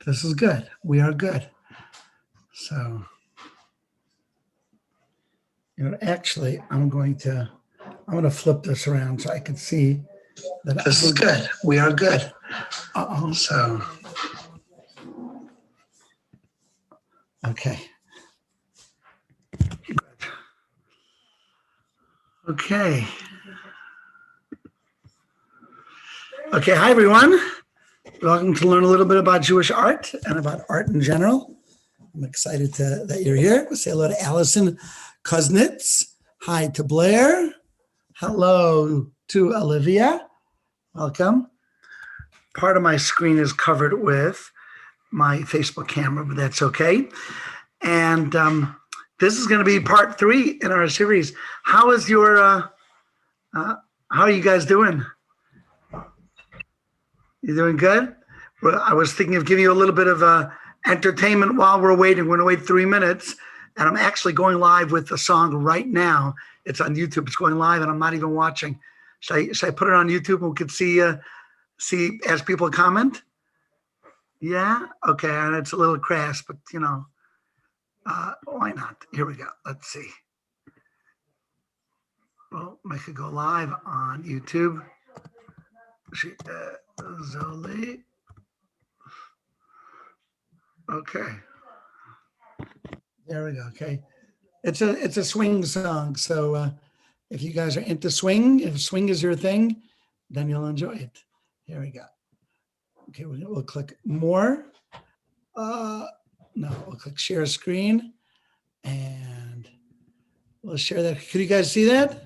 This is good. We are good. So, actually, I'm going to flip this around so I can see that this is good. We are good. So, okay. Okay. Okay. Hi, everyone. Welcome to learn a little bit about Jewish art and about art in general. I'm excited that you're here. We'll say hello to Allison Kuznets. Hi to Blair. Hello to Olivia. Welcome. Part of my screen is covered with my Facebook camera, but that's okay. And this is going to be part 3 in our series. How is your, how are you guys doing? You doing good? Well, I was thinking of giving you a little bit of entertainment while we're waiting. We're going to wait 3 minutes. And I'm actually going live with the song right now. It's on YouTube. It's going live, and I'm not even watching. Should I put it on YouTube and we could see as people comment? Yeah? Okay, and it's a little crass, but, why not? Here we go. Let's see. Well, make it go live on YouTube. Zoli. Okay. There we go. Okay. It's a swing song. So if you guys are into swing, if swing is your thing, then you'll enjoy it. Here we go. Okay, we'll click more. No, we'll click share screen and we'll share that. Can you guys see that?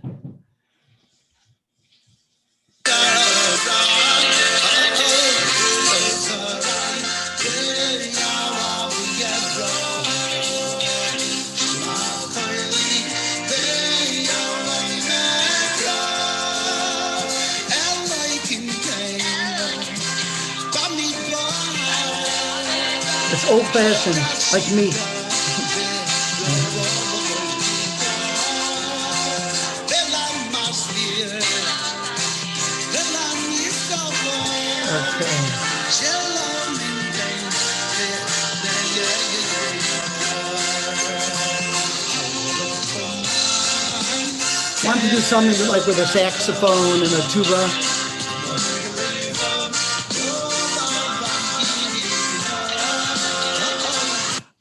It's old-fashioned, like me. Okay. Want to do something like with a saxophone and a tuba.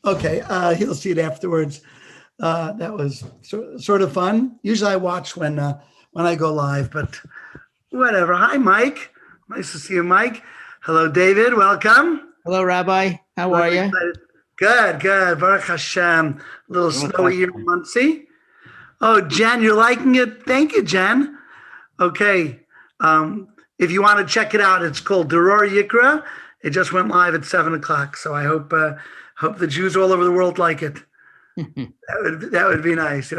Okay, you'll see it afterwards. That was sort of fun. Usually I watch when I go live, but whatever. Hi, Mike. Nice to see you, Mike. Hello, David. Welcome. Hello, Rabbi. How are you? Good, good. Baruch Hashem. A little snowy here in Muncie. Oh, Jen, you're liking it? Thank you, Jen. Okay. If you want to check it out, it's called Duror Yikra. It just went live at 7 o'clock. So I hope the Jews all over the world like it. that would be nice,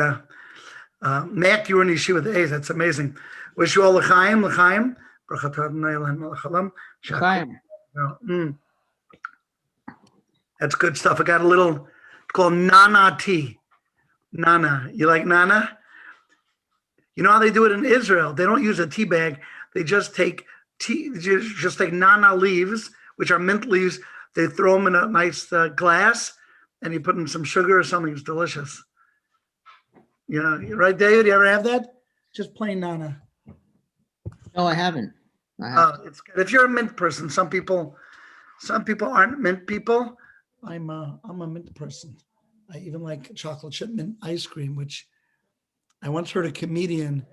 Mac, you were in yeshiva with A's. That's amazing. Wish you all l'chaim, l'chaim. That's good stuff. I got a little called Nana tea. Nana. You like Nana? You know how they do it in Israel? They don't use a tea bag. They just take just take Nana leaves, which are mint leaves. They throw them in a nice glass, and you put in some sugar or something. It's delicious. Right, David? You ever have that? Just plain Nana. No, I haven't. It's good. If you're a mint person, some people aren't mint people. I'm a mint person. I even like chocolate chip mint ice cream, which I once heard a comedian.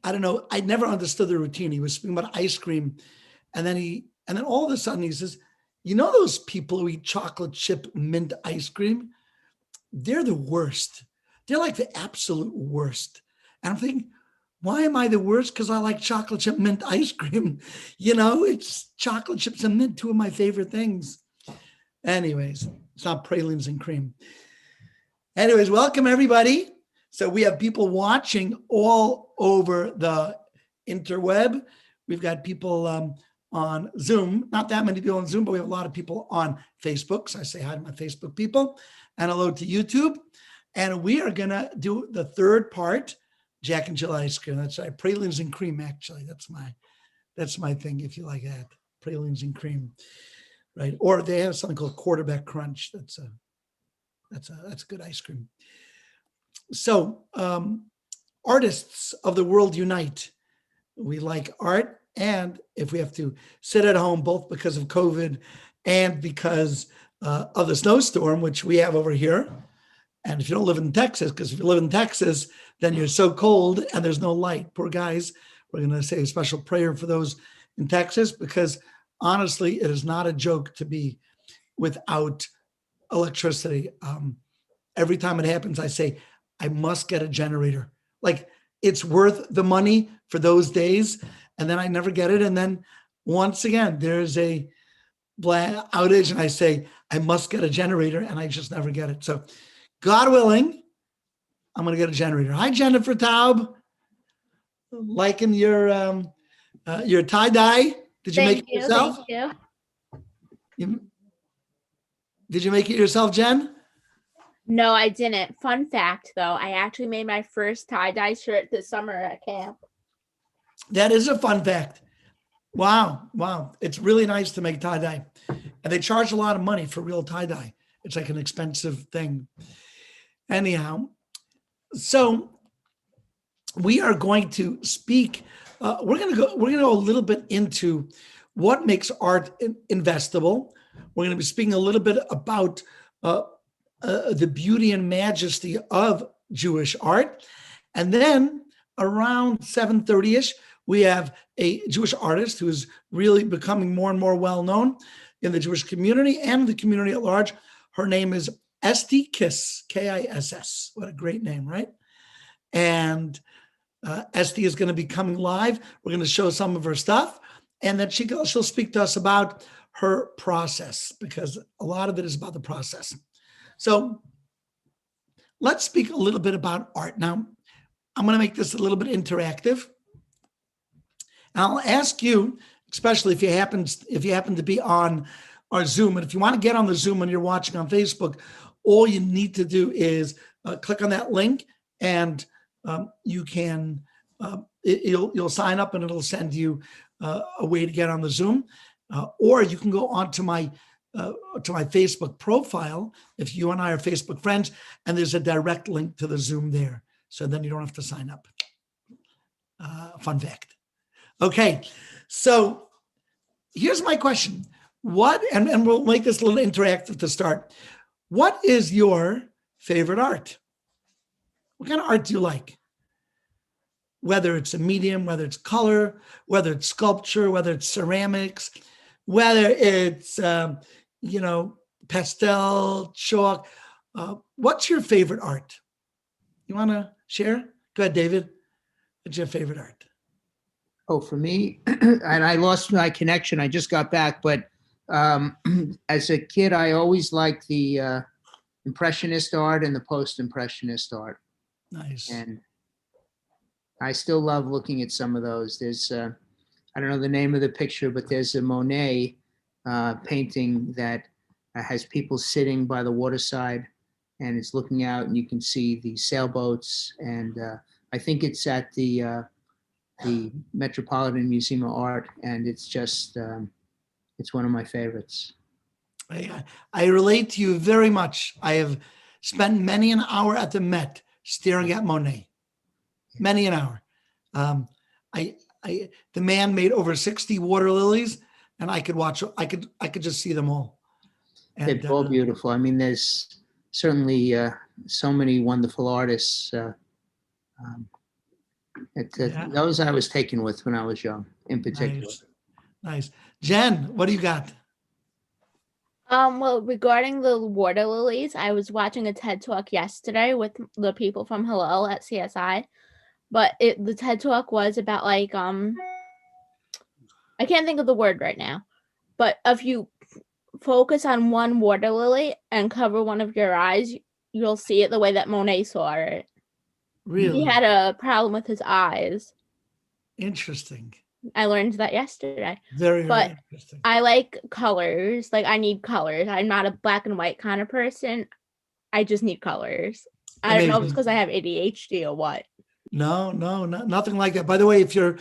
I don't know. I never understood the routine. He was speaking about ice cream, and then all of a sudden he says, those people who eat chocolate chip mint ice cream, they're the worst. They're like the absolute worst. And I'm thinking, why am I the worst? Because I like chocolate chip mint ice cream. It's chocolate chips and mint, 2 of my favorite things. Anyways, it's not pralines and cream. Anyways, welcome everybody. So we have people watching all over the interweb. We've got people on Zoom, not that many people on Zoom, but we have a lot of people on Facebook. So I say hi to my Facebook people and hello to YouTube. And we are gonna do the 3rd part, Jack and Jill ice cream. That's right, pralines and cream, actually. That's my thing, if you like that, pralines and cream. right? Or they have something called quarterback crunch. That's good ice cream. So artists of the world unite. We like art, and if we have to sit at home, both because of COVID and because of the snowstorm, which we have over here. And if you don't live in Texas, because if you live in Texas, then you're so cold and there's no light. Poor guys. We're going to say a special prayer for those in Texas, because honestly, it is not a joke to be without electricity. Every time it happens, I say, I must get a generator. Like, it's worth the money for those days. And then I never get it. And then once again, there's a outage and I say, I must get a generator, and I just never get it. So God willing, I'm going to get a generator. Hi, Jennifer Taub. Liking your tie-dye. Did you make it yourself? Thank you. Did you make it yourself, Jen? No, I didn't. Fun fact, though, I actually made my first tie-dye shirt this summer at camp. That is a fun fact. Wow. It's really nice to make tie-dye. And they charge a lot of money for real tie-dye. It's like an expensive thing. Anyhow, so we are going to speak. We're going to go a little bit into what makes art investable. We're going to be speaking a little bit about the beauty and majesty of Jewish art. And then around 7:30ish, we have a Jewish artist who is really becoming more and more well-known in the Jewish community and the community at large. Her name is Esti Kiss, Kiss. What a great name, right? And Esti is going to be coming live. We're going to show some of her stuff, and then she'll speak to us about her process, because a lot of it is about the process. So let's speak a little bit about art. Now, I'm going to make this a little bit interactive. And I'll ask you, especially if you happen to be on our Zoom, and if you want to get on the Zoom and you're watching on Facebook, all you need to do is click on that link, and you can you'll sign up, and it'll send you a way to get on the Zoom, or you can go onto my Facebook profile if you and I are Facebook friends, and there's a direct link to the Zoom there. So then you don't have to sign up. Fun fact. Okay, so here's my question. And we'll make this a little interactive to start. What is your favorite art? What kind of art do you like? Whether it's a medium, whether it's color, whether it's sculpture, whether it's ceramics, whether it's, pastel, chalk. What's your favorite art? You want to share? Go ahead, David. What's your favorite art? Oh, for me, and I lost my connection. I just got back, but as a kid, I always liked the Impressionist art and the Post-Impressionist art. Nice. And I still love looking at some of those. There's, I don't know the name of the picture, but there's a Monet painting that has people sitting by the waterside, and it's looking out, and you can see the sailboats. And I think it's at the Metropolitan Museum of Art, and it's just, it's one of my favorites. I relate to you very much. I have spent many an hour at the Met staring at Monet. Many an hour. The man made over 60 water lilies, and I could just see them all. And, they're all beautiful. I mean, there's certainly so many wonderful artists. Those I was taken with when I was young, in particular. Nice. Jen, what do you got? Well, regarding the water lilies, I was watching a TED Talk yesterday with the people from Hillel at CSI, but the TED Talk was about I can't think of the word right now, but if you focus on one water lily and cover one of your eyes, you'll see it the way that Monet saw it. Really? He had a problem with his eyes. Interesting. I learned that yesterday. Very interesting. I like colors. Like, I need colors. I'm not a black and white kind of person. I just need colors. I don't know if it's because I have ADHD or what. No, nothing like that. By the way, if you're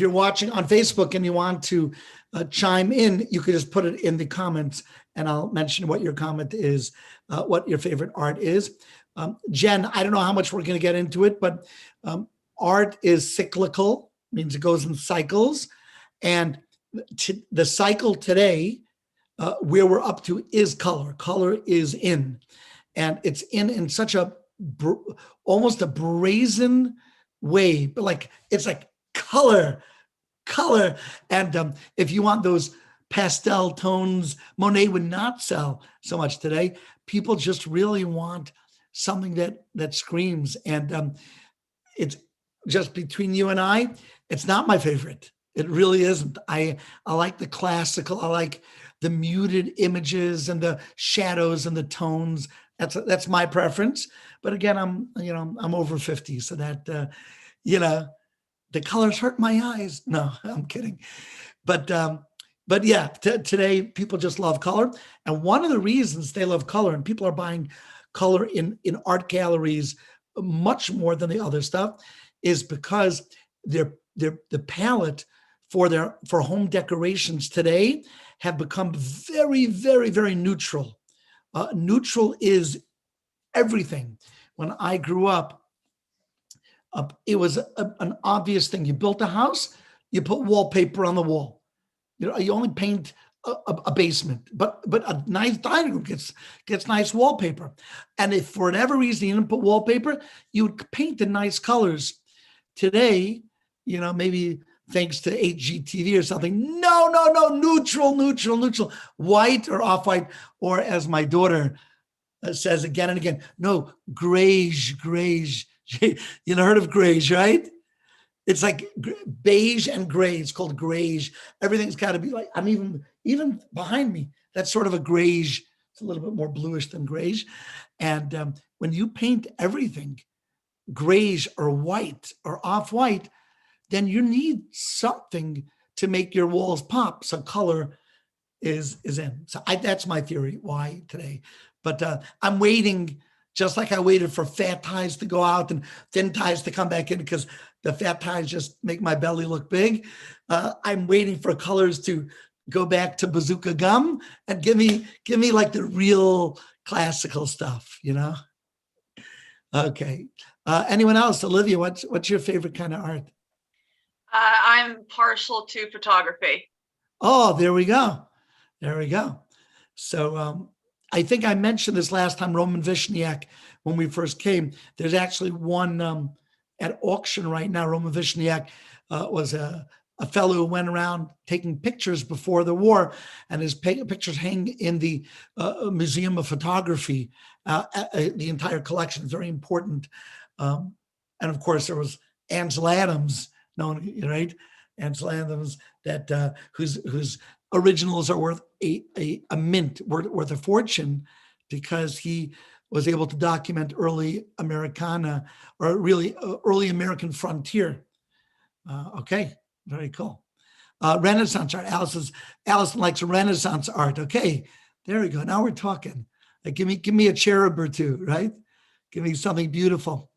watching on Facebook and you want to chime in, you could just put it in the comments and I'll mention what your comment is, what your favorite art is. Jen, I don't know how much we're going to get into it, but art is cyclical, means it goes in cycles. And the cycle today, where we're up to, is color. Color is in. And it's in such a almost a brazen way, but like it's like color. And if you want those pastel tones, Monet would not sell so much today. People just really want something that screams. And it's just between you and I, it's not my favorite. It really isn't. I like the classical. I like the muted images and the shadows and the tones. That's my preference. But again, I'm over 50, so that the colors hurt my eyes. No, I'm kidding. But yeah, today people just love color. And one of the reasons they love color, and people are buying color in art galleries much more than the other stuff, is because the palette for home decorations today have become very, very, very neutral. Neutral is everything. When I grew up, it was an obvious thing. You built a house, you put wallpaper on the wall. You only paint a basement, but a nice dining room gets nice wallpaper. And if for whatever reason you didn't put wallpaper, you would paint in nice colors. Today, maybe thanks to HGTV or something, no, neutral, white or off-white, or as my daughter says again and again, no, grayish. You heard of grayish, right? It's like beige and gray. It's called grayish. Everything's got to be like, even behind me, that's sort of a grayish. It's a little bit more bluish than grayish. And when you paint everything grayish or white or off-white, then you need something to make your walls pop. So color is in. So that's my theory why today. But I'm waiting, just like I waited for fat ties to go out and thin ties to come back in, because the fat ties just make my belly look big. I'm waiting for colors to go back to bazooka gum and give me like the real classical stuff, Okay. Anyone else? Olivia, what's your favorite kind of art? I'm partial to photography. Oh, there we go. So I think I mentioned this last time, Roman Vishniak, when we first came. There's actually one at auction right now. Roman Vishniak was a fellow who went around taking pictures before the war, and his pictures hang in the Museum of Photography, the entire collection. Very important. And of course, there was Ansel Adams, known, right? Ansel Adams, that whose originals are worth a mint, worth a fortune, because he was able to document early Americana, or really early American frontier. Okay, very cool. Renaissance art. Allison likes Renaissance art. Okay, there we go. Now we're talking. Like, give me a cherub or two, right? Give me something beautiful.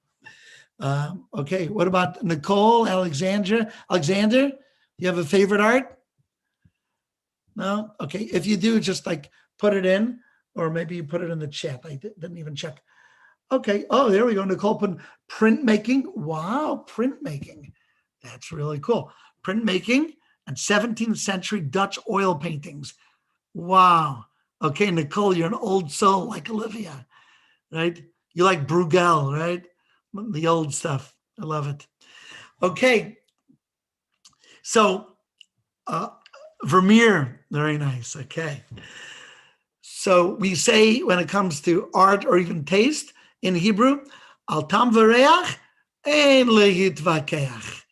Okay, what about Nicole, Alexander? Alexander, you have a favorite art? No? Okay, if you do, just like put it in, or maybe you put it in the chat. I didn't even check. Okay, oh, there we go. Nicole put printmaking. Wow, printmaking. That's really cool. Printmaking and 17th century Dutch oil paintings. Wow. Okay, Nicole, you're an old soul like Olivia, right? You like Bruegel, right? The old stuff. I love it. Okay. So Vermeer, very nice. Okay. So we say, when it comes to art or even taste in Hebrew, al tam v'reach ein lehitvakeach.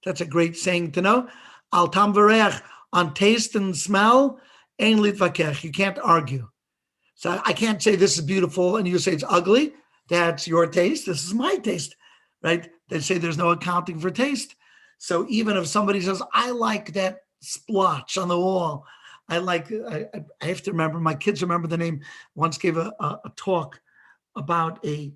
That's a great saying to know. Al tam v'reach, on taste and smell, ein lehitvakeach. You can't argue. So I can't say this is beautiful and you say it's ugly. That's your taste. This is my taste, right? They say there's no accounting for taste. So even if somebody says, I like that splotch on the wall, I have to remember, my kids remember the name, once gave a talk about an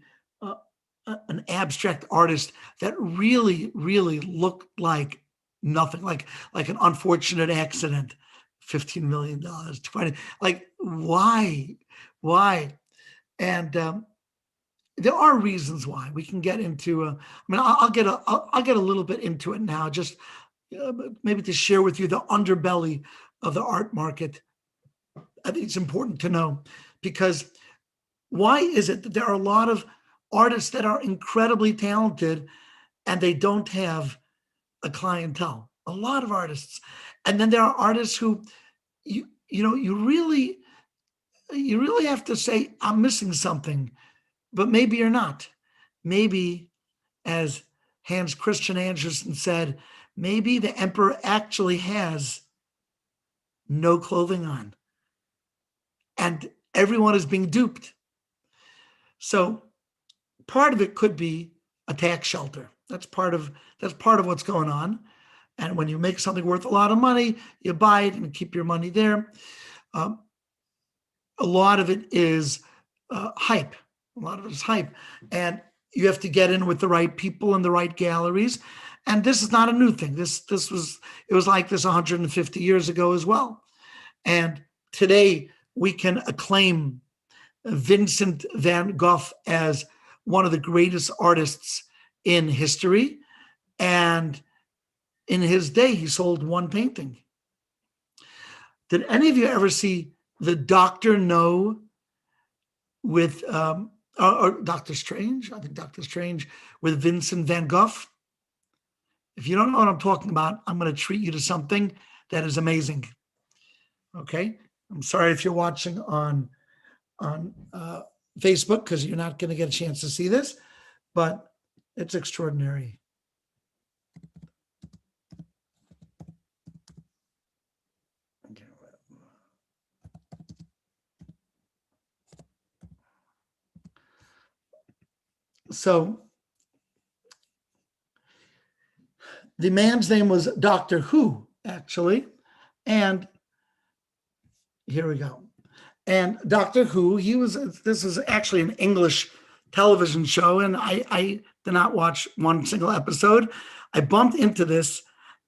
abstract artist that really, really looked like nothing, like an unfortunate accident. $15 million, 20, like, why? And there are reasons why. We can get into, I'll get a little bit into it now, just maybe to share with you the underbelly of the art market. I think it's important to know, because why is it that there are a lot of artists that are incredibly talented and they don't have a clientele? A lot of artists. And then there are artists who you really have to say, I'm missing something, but maybe you're not. Maybe, as Hans Christian Andersen said, maybe the emperor actually has no clothing on and everyone is being duped. So part of it could be a tax shelter. That's part of what's going on. And when you make something worth a lot of money, you buy it and keep your money there. A lot of it is hype. A lot of it is hype. And you have to get in with the right people and the right galleries. And this is not a new thing. It was like this 150 years ago as well. And today we can acclaim Vincent Van Gogh as one of the greatest artists in history. And in his day, he sold one painting. Did any of you ever see the Dr. No with, or Dr. Strange? I think Dr. Strange with Vincent Van Gogh. If you don't know what I'm talking about, I'm going to treat you to something that is amazing. Okay? I'm sorry if you're watching on Facebook, because you're not going to get a chance to see this, but it's extraordinary. So the man's name was Doctor Who, actually. And here we go. And Doctor Who, this is actually an English television show, and I did not watch one single episode. I bumped into this,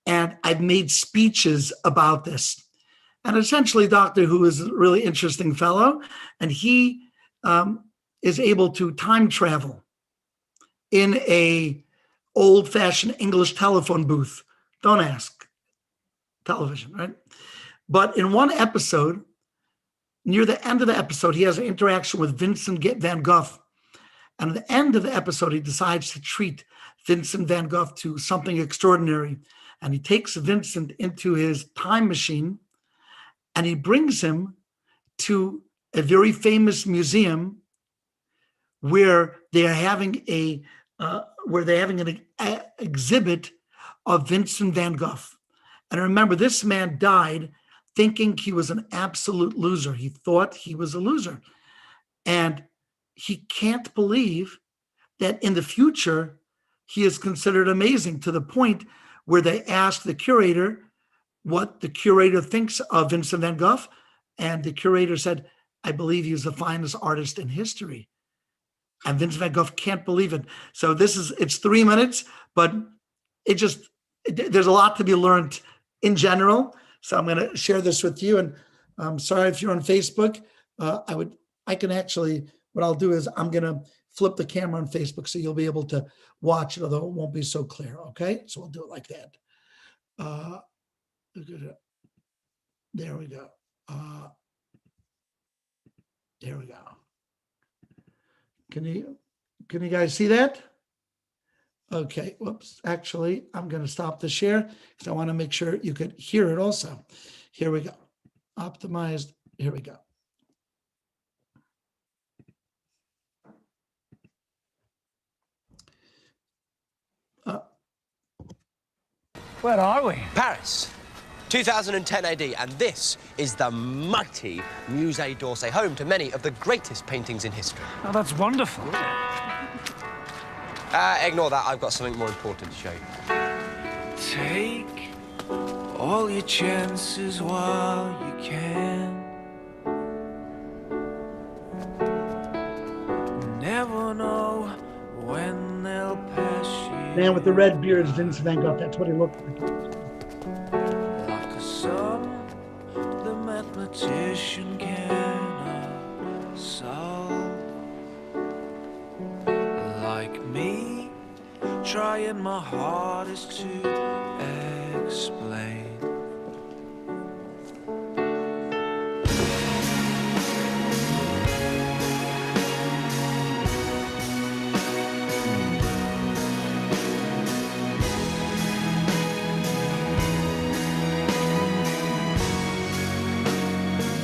and I've made speeches about this. And essentially, Doctor Who is a really interesting fellow, and he is able to time travel in a old-fashioned English telephone booth. Don't ask. Television, right? But in one episode, near the end of the episode, he has an interaction with Vincent Van Gogh. And at the end of the episode, he decides to treat Vincent Van Gogh to something extraordinary. And he takes Vincent into his time machine and he brings him to a very famous museum where they're having an exhibit of Vincent Van Gogh. And remember, this man died thinking he was an absolute loser. He thought he was a loser. And he can't believe that in the future, he is considered amazing, to the point where they asked the curator what the curator thinks of Vincent Van Gogh. And the curator said, I believe he's the finest artist in history. And Vincent Van Gogh can't believe it. So it's 3 minutes, but there's a lot to be learned in general. So I'm going to share this with you. And I'm sorry if you're on Facebook. What I'll do is I'm going to flip the camera on Facebook so you'll be able to watch it, although it won't be so clear. Okay. So we'll do it like that. There we go. There we go. Can you guys see that? Okay, whoops. Actually, I'm going to stop the share because I want to make sure you could hear it also. Here we go. Optimized. Here we go. Where are we? Paris, 2010 AD, and this is the mighty Musée d'Orsay, home to many of the greatest paintings in history. Oh, that's wonderful. Ignore that, I've got something more important to show you. Take all your chances while you can. Never know when they'll pass you. Man with the red beard is Vincent Van Gogh. That's what he looked like. Like a summer mathematician cannot solve. Like me, trying my hardest to explain.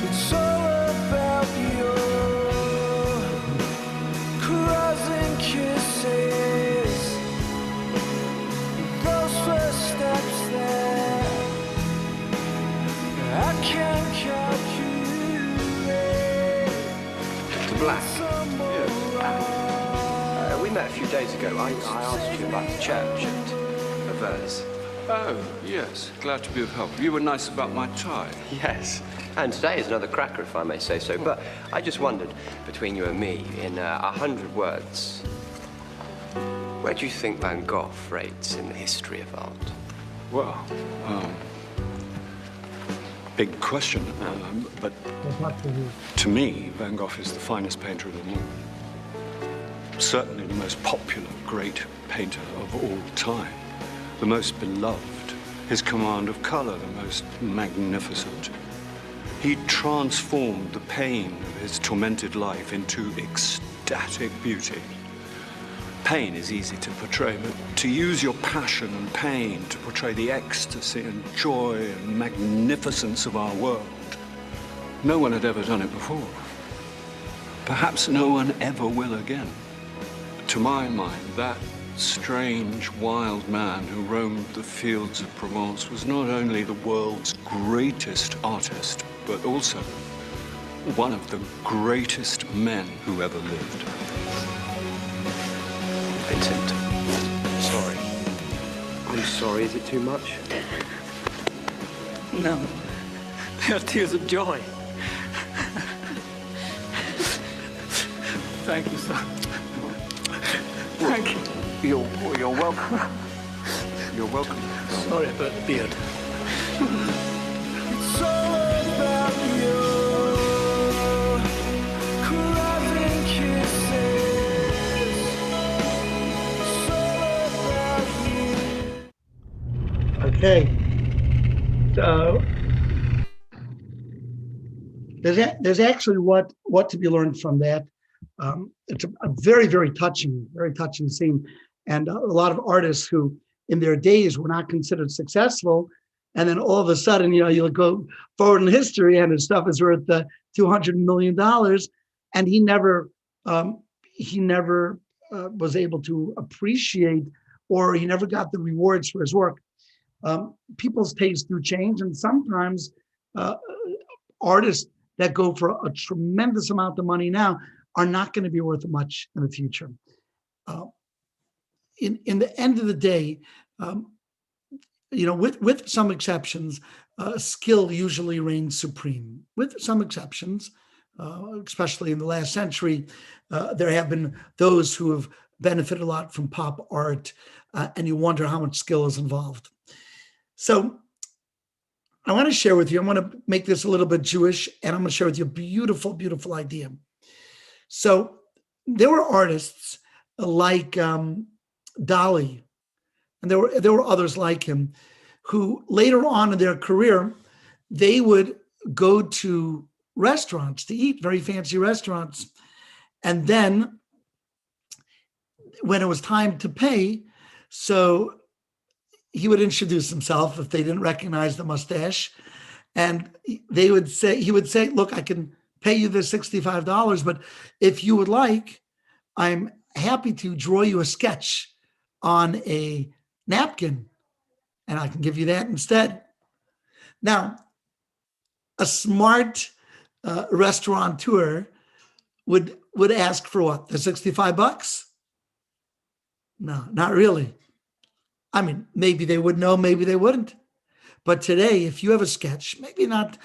It's all about your crossing kisses, those first steps that I can't calculate. Mr. Black. We met a few days ago. I asked you about the church and a verse. Oh, yes. Glad to be of help. You were nice about my tie. Yes. And today is another cracker, if I may say so. But I just wondered, between you and me, in 100 words, where do you think Van Gogh rates in the history of art? Well, big question. But to me, Van Gogh is the finest painter of them all. Certainly the most popular, great painter of all time. The most beloved. His command of color, the most magnificent. He transformed the pain of his tormented life into ecstatic beauty. Pain is easy to portray, but to use your passion and pain to portray the ecstasy and joy and magnificence of our world, no one had ever done it before. Perhaps no one ever will again. To my mind, that strange, wild man who roamed the fields of Provence was not only the world's greatest artist, but also one of the greatest men who ever lived. Vincent, sorry. I'm sorry. Is it too much? No. They are tears of joy. Thank you, sir. Thank you. You're welcome. You're welcome. Sorry about the beard. It's all about your crossing kisses. It's all about you. Okay. So there's actually what to be learned from that. It's a very, very touching scene. And a lot of artists who in their days were not considered successful. And then all of a sudden, you'll go forward in history and his stuff is worth $200 million. And he never was able to appreciate, or he never got the rewards for his work. People's tastes do change. And sometimes artists that go for a tremendous amount of money now are not going to be worth much in the future. In the end of the day, with some exceptions, skill usually reigns supreme. With some exceptions, especially in the last century, there have been those who have benefited a lot from pop art, and you wonder how much skill is involved. So I want to share with you, I'm going to make this a little bit Jewish, and I'm going to share with you a beautiful, beautiful idea. So there were artists like Dali, and there were others like him, who later on in their career, they would go to restaurants to eat, very fancy restaurants. And then when it was time to pay, so he would introduce himself if they didn't recognize the mustache. And he would say, look, I can pay you the $65, but if you would like, I'm happy to draw you a sketch on a napkin, and I can give you that instead. Now, a smart restaurateur would ask for what? The $65? No, not really. I mean, maybe they would know, maybe they wouldn't. But today, if you have a sketch, maybe not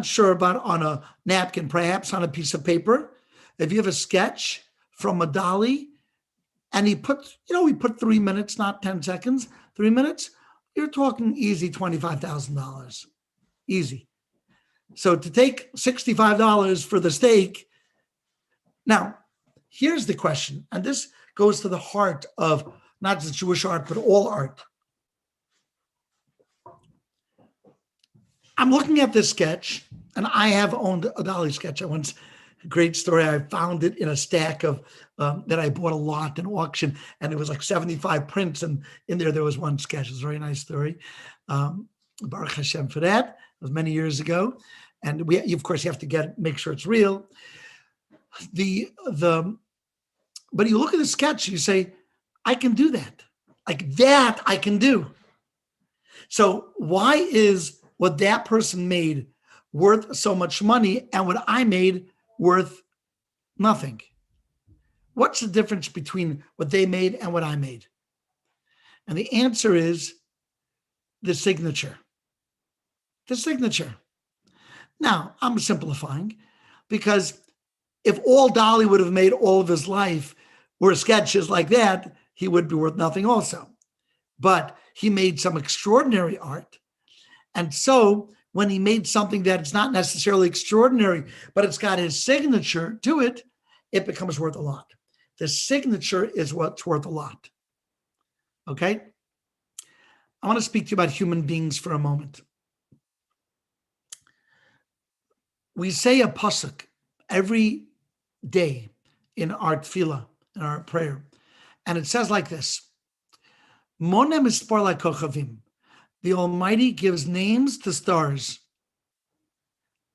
sure about on a napkin, perhaps on a piece of paper, if you have a sketch from a Dali, and he put 3 minutes, not 10 seconds, 3 minutes, you're talking easy $25,000. Easy. So to take $65 for the steak. Now, here's the question, and this goes to the heart of not just Jewish art, but all art. I'm looking at this sketch, and I have owned a Dali sketch. A great story. I found it in a stack of that I bought a lot in auction, and it was like 75 prints, and in there was one sketch. It was a very nice story. Baruch Hashem for that. It was many years ago, and of course, you have to make sure it's real. But you look at the sketch, you say, I can do that. Like that, I can do. So why is what that person made worth so much money and what I made worth nothing? What's the difference between what they made and what I made? And the answer is the signature. The signature. Now, I'm simplifying because if all Dali would have made all of his life were sketches like that, he would be worth nothing also. But he made some extraordinary art. And so when he made something that's not necessarily extraordinary, but it's got his signature to it, it becomes worth a lot. The signature is what's worth a lot. Okay? I want to speak to you about human beings for a moment. We say a pasuk every day in our tefillah, in our prayer. And it says like this, Monem ispar la'kochavim. The Almighty gives names to stars.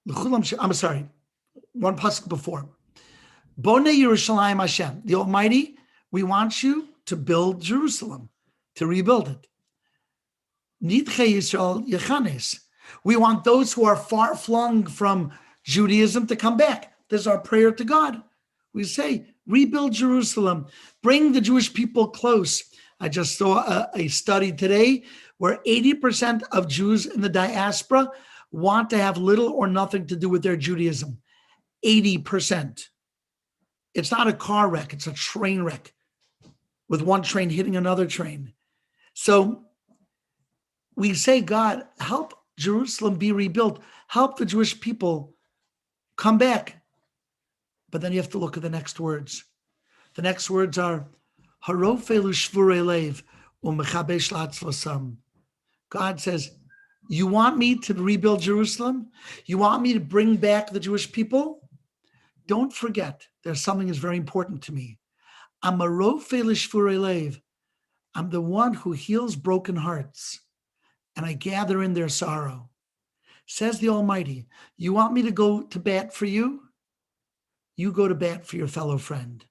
I'm sorry, one pasuk before. Bone Yerushalayim Hashem. The Almighty, we want you to build Jerusalem, to rebuild it. Nidche Yisrael Yechanes. We want those who are far flung from Judaism to come back. This is our prayer to God. We say, rebuild Jerusalem, bring the Jewish people close. I just saw a study today where 80% of Jews in the diaspora want to have little or nothing to do with their Judaism. 80%. It's not a car wreck, it's a train wreck with one train hitting another train. So we say, God, help Jerusalem be rebuilt. Help the Jewish people come back. But then you have to look at the next words. The next words are, Harofelu shvurei lev u'mechabesh la'atzlasam. God says, you want me to rebuild Jerusalem? You want me to bring back the Jewish people? Don't forget, there's something that's very important to me. I'm a rofei l'shvurei lev. I'm the one who heals broken hearts, and I gather in their sorrow. Says the Almighty, you want me to go to bat for you? You go to bat for your fellow friend.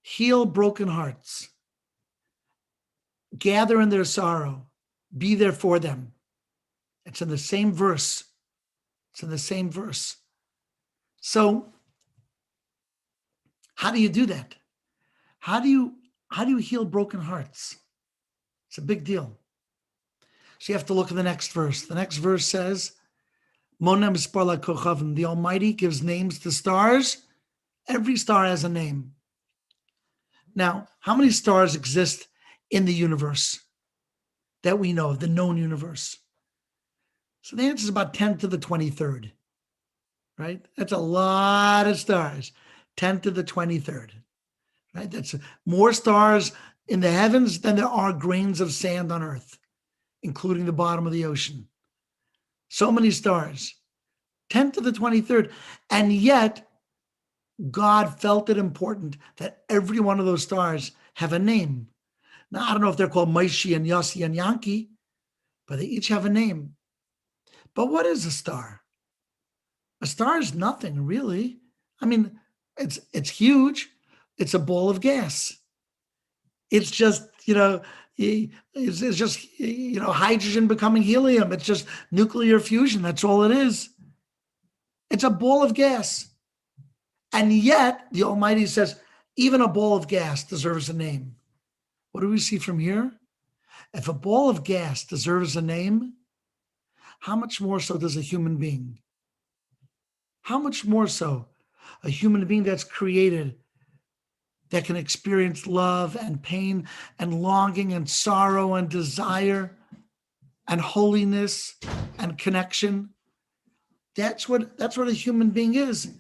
Heal broken hearts. Gather in their sorrow. Be there for them. It's in the same verse. It's in the same verse. So, how do you do that? How do you heal broken hearts? It's a big deal. So you have to look at the next verse. The next verse says, Monem ispar la'kochavim. The Almighty gives names to stars. Every star has a name. Now, how many stars exist in the universe that we know, the known universe? So the answer is about 10 to the 23rd, right? That's a lot of stars, 10 to the 23rd, right? That's more stars in the heavens than there are grains of sand on earth, including the bottom of the ocean. So many stars, 10 to the 23rd. And yet, God felt it important that every one of those stars have a name. Now, I don't know if they're called Maishi and Yossi and Yankee, but they each have a name. But what is a star? A star is nothing, really. I mean, it's huge. It's a ball of gas. It's just, it's just, hydrogen becoming helium. It's just nuclear fusion. That's all it is. It's a ball of gas. And yet, the Almighty says, even a ball of gas deserves a name. What do we see from here? If a ball of gas deserves a name, how much more so does a human being? How much more so a human being that's created, that can experience love and pain and longing and sorrow and desire and holiness and connection, That's what a human being is.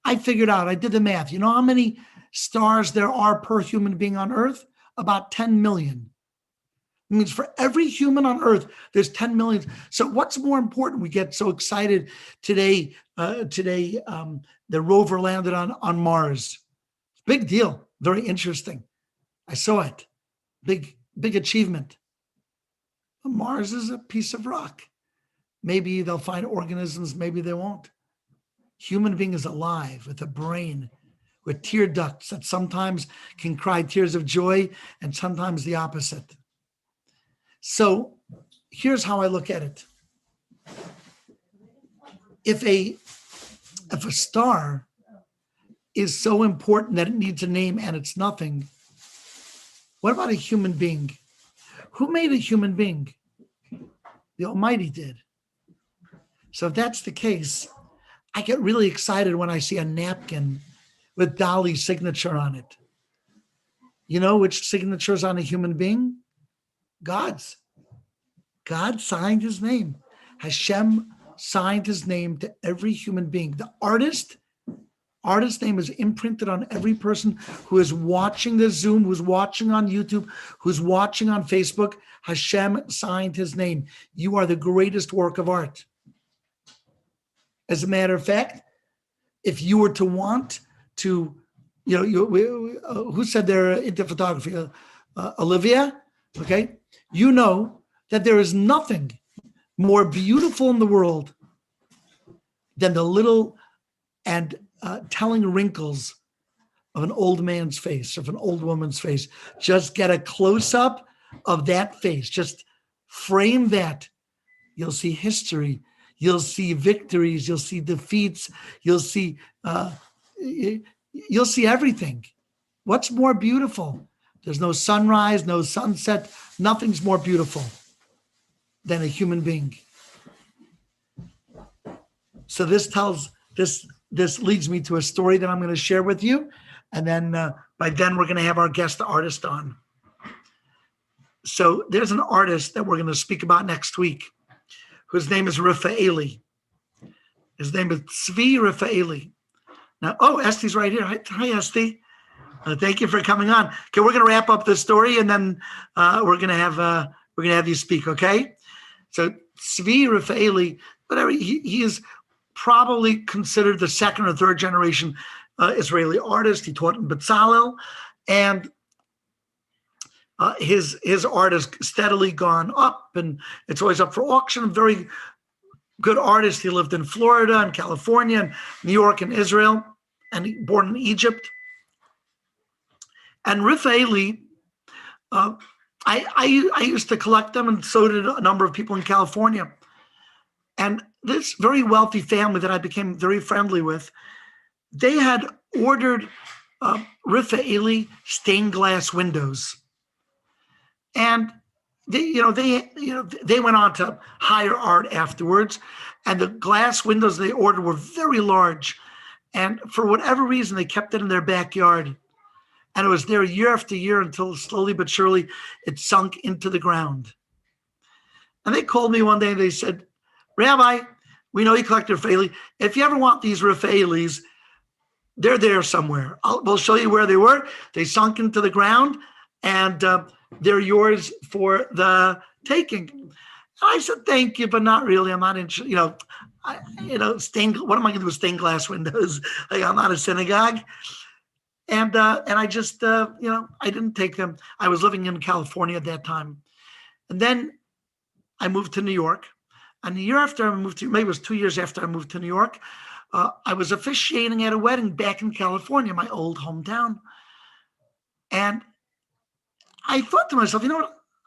I figured out, I did the math. You know how many stars there are per human being on Earth? About 10 million. It means for every human on Earth, there's 10 million. So what's more important? We get so excited today. The rover landed on Mars. Big deal. Very interesting. I saw it. Big achievement. Mars is a piece of rock. Maybe they'll find organisms, maybe they won't. Human being is alive with a brain, with tear ducts that sometimes can cry tears of joy and sometimes the opposite. So here's how I look at it. If a star is so important that it needs a name and it's nothing, what about a human being? Who made a human being? The Almighty did. So if that's the case, I get really excited when I see a napkin with Dolly's signature on it. You know which signature is on a human being? God's. God signed his name. Hashem signed his name to every human being. The artist's name is imprinted on every person who is watching the Zoom, who's watching on YouTube, who's watching on Facebook. Hashem signed his name. You are the greatest work of art. As a matter of fact, if you were to want to, who said they're into photography? Olivia, okay? You know that there is nothing more beautiful in the world than the little and telling wrinkles of an old man's face, of an old woman's face. Just get a close-up of that face. Just frame that. You'll see history. You'll see victories. You'll see defeats. You'll see everything. What's more beautiful? There's no sunrise, no sunset. Nothing's more beautiful than a human being. So this leads me to a story that I'm going to share with you. And then by then we're going to have our guest artist on. So there's an artist that we're going to speak about next week, whose name is Rafaeli. His name is Tzvi Rafaeli. Now, Esti's right here. Hi, Esti. Thank you for coming on. Okay, we're going to wrap up the story, and then we're going to have you speak. Okay. So Tzvi Rafaeli, whatever he is, probably considered the second or third generation Israeli artist. He taught in Bezalel, and his art has steadily gone up, and it's always up for auction. Very good artist. He lived in Florida and California and New York and Israel, and born in Egypt. And Rafaeli, I used to collect them, and so did a number of people in California. And this very wealthy family that I became very friendly with, they had ordered Rafaeli stained glass windows. And they went on to higher art afterwards, and the glass windows they ordered were very large. And for whatever reason, they kept it in their backyard. And it was there year after year until slowly but surely it sunk into the ground. And they called me one day and they said, Rabbi, we know you collect Rafaeli. If you ever want these Rafaelis, they're there somewhere. We'll show you where they were. They sunk into the ground, and they're yours for the taking. And I said, thank you, but not really. I'm not interested. What am I going to do with stained glass windows? Like, I'm not a synagogue. And I just, I didn't take them. I was living in California at that time. And then I moved to New York. And the year after I moved to, maybe it was 2 years after I moved to New York, I was officiating at a wedding back in California, my old hometown. And I thought to myself,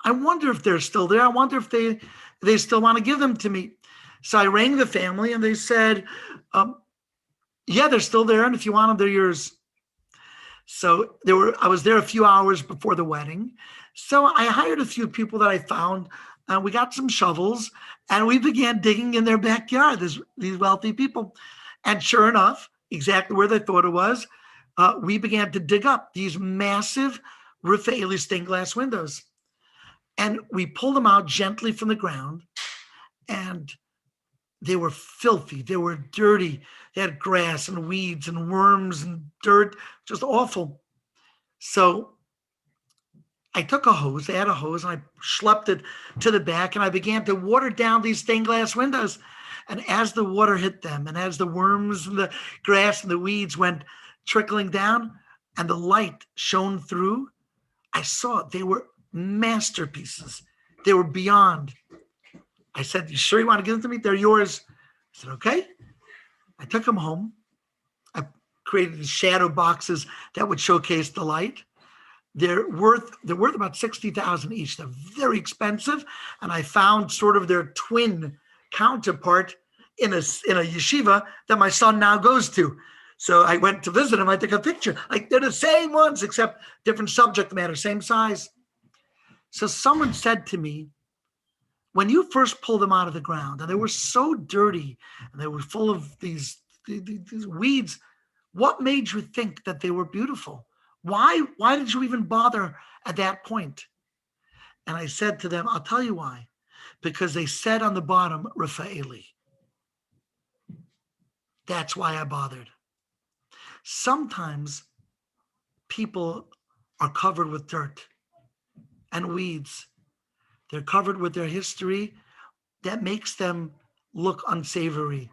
I wonder if they're still there. I wonder if they still want to give them to me. So I rang the family and they said, yeah, they're still there. And if you want them, they're yours. So I was there a few hours before the wedding. So I hired a few people that I found. We got some shovels and we began digging in their backyard, these wealthy people. And sure enough, exactly where they thought it was, we began to dig up these massive Rafaeli stained glass windows. And we pulled them out gently from the ground. And they were filthy. They were dirty. They had grass and weeds and worms and dirt, just awful. So I took a hose, I had a hose, and I schlepped it to the back, and I began to water down these stained glass windows. And as the water hit them, and as the worms and the grass and the weeds went trickling down, and the light shone through, I saw they were masterpieces. They were beyond. I said, "You sure you want to give them to me? They're yours." I said, "Okay." I took them home. I created the shadow boxes that would showcase the light. They're worth about 60,000 each. They're very expensive, and I found sort of their twin counterpart in a yeshiva that my son now goes to. So I went to visit him. I took a picture. Like, they're the same ones, except different subject matter, same size. So someone said to me, when you first pulled them out of the ground, and they were so dirty, and they were full of these weeds, what made you think that they were beautiful? Why did you even bother at that point? And I said to them, I'll tell you why. Because they said on the bottom, Raphaeli. That's why I bothered. Sometimes people are covered with dirt and weeds. They're covered with their history that makes them look unsavory.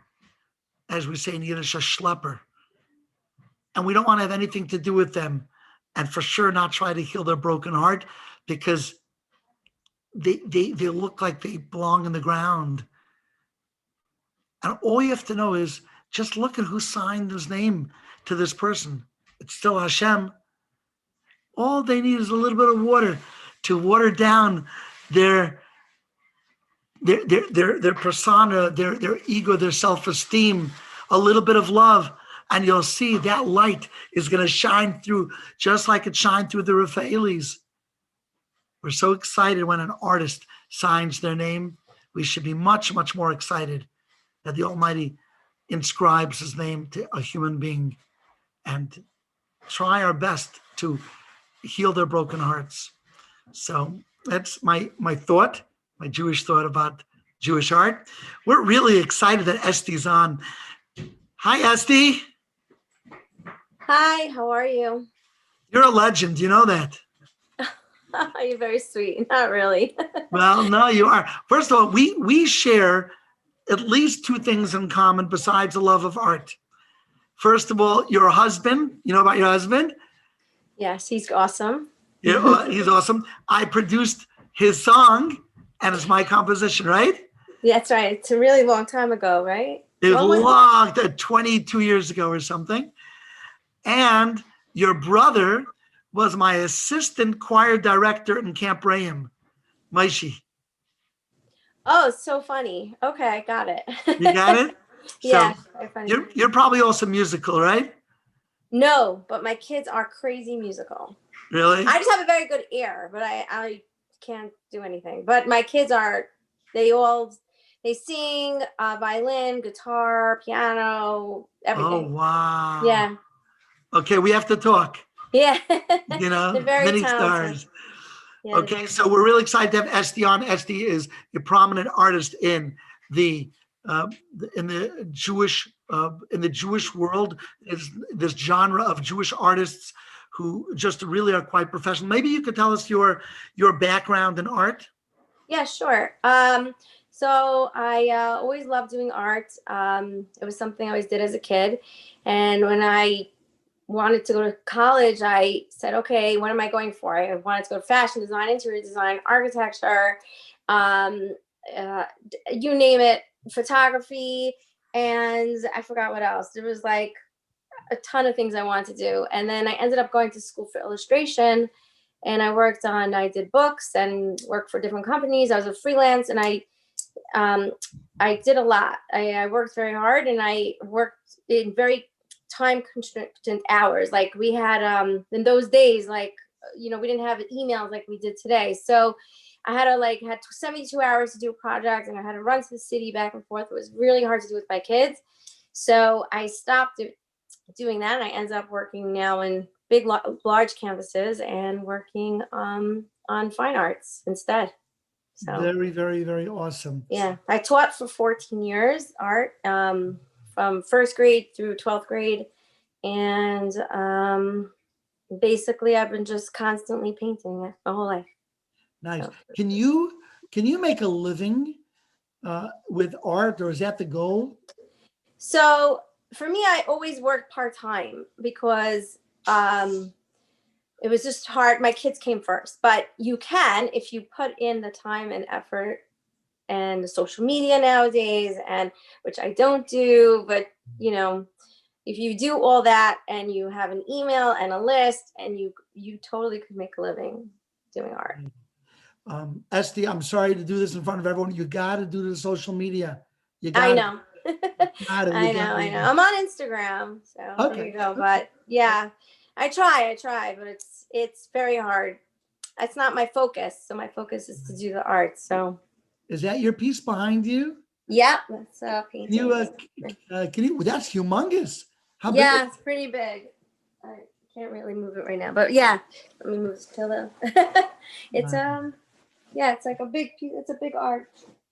As we say in Yiddish, a schlepper. And we don't want to have anything to do with them, and for sure not try to heal their broken heart, because they look like they belong in the ground. And all you have to know is just look at who signed his name to this person. It's still Hashem. All they need is a little bit of water to water down their persona, their ego, their self-esteem, a little bit of love, and you'll see that light is going to shine through, just like it shined through the Raphaelis. We're so excited when an artist signs their name. We should be much, much more excited that the Almighty inscribes his name to a human being, and try our best to heal their broken hearts. So that's my thought, my Jewish thought about Jewish art. We're really excited that Esti's on. Hi, Esti. Hi, how are you? You're a legend. You know that. You're very sweet. Not really. Well, no, you are. First of all, we share at least two things in common besides the love of art. First of all, your husband. You know about your husband? Yes, he's awesome. Yeah, he's awesome. I produced his song, and it's my composition, right? Yeah, that's right. It's a really long time ago, right? It was long, 22 years ago or something. And your brother was my assistant choir director in Camp Raham, Maishi. Oh, it's so funny. Okay, I got it. You got it? Yeah, So very funny. you're probably also musical, right? No, but my kids are crazy musical. Really? I just have a very good ear, but I can't do anything. But my kids are, they sing, violin, guitar, piano, everything. Oh, wow. Yeah. Okay, we have to talk. Yeah. You know, They're very many talented. stars. Yeah, Okay, so we're really excited to have Esti on. Esti is a prominent artist in the Jewish world. Is this genre of Jewish artists who just really are quite professional. Maybe you could tell us your background in art. Yeah, sure. So I always loved doing art. It was something I always did as a kid. And when I wanted to go to college, I said, okay, what am I going for? I wanted to go to fashion design, interior design, architecture, you name it, photography, and I forgot what else. There was like a ton of things I wanted to do. And then I ended up going to school for illustration, and I did books and worked for different companies. I was a freelance, and I did a lot. I worked very hard, and I worked in very time constrained hours. Like we had in those days, like, we didn't have emails like we did today. So I had had 72 hours to do a project, and I had to run to the city back and forth. It was really hard to do with my kids. So I stopped doing that. And I ended up working now in big, large canvases and working on fine arts instead. So Very, very, very awesome. yeah, I taught for 14 years art, from first grade through 12th grade. And basically I've been just constantly painting it my whole life. Nice. So, Can you make a living with art, or is that the goal? so for me, I always worked part-time because it was just hard. My kids came first, but you can, if you put in the time and effort and the social media nowadays, and which I don't do, but you know, if you do all that and you have an email and a list, and you totally could make a living doing art. Esti, I'm sorry to do this in front of everyone. You got to do the social media. You got. I know. Got it. I know. I'm on Instagram, so Okay. there you go. But yeah, I try, but it's very hard. It's not my focus. So my focus is to do the art. So Is that your piece behind you? yeah, that's a painting. Can you? That's humongous. How Yeah, big? it's pretty big. I can't really move it right now, but yeah, let me move this pillow. It's yeah, it's like a big piece. It's a big art.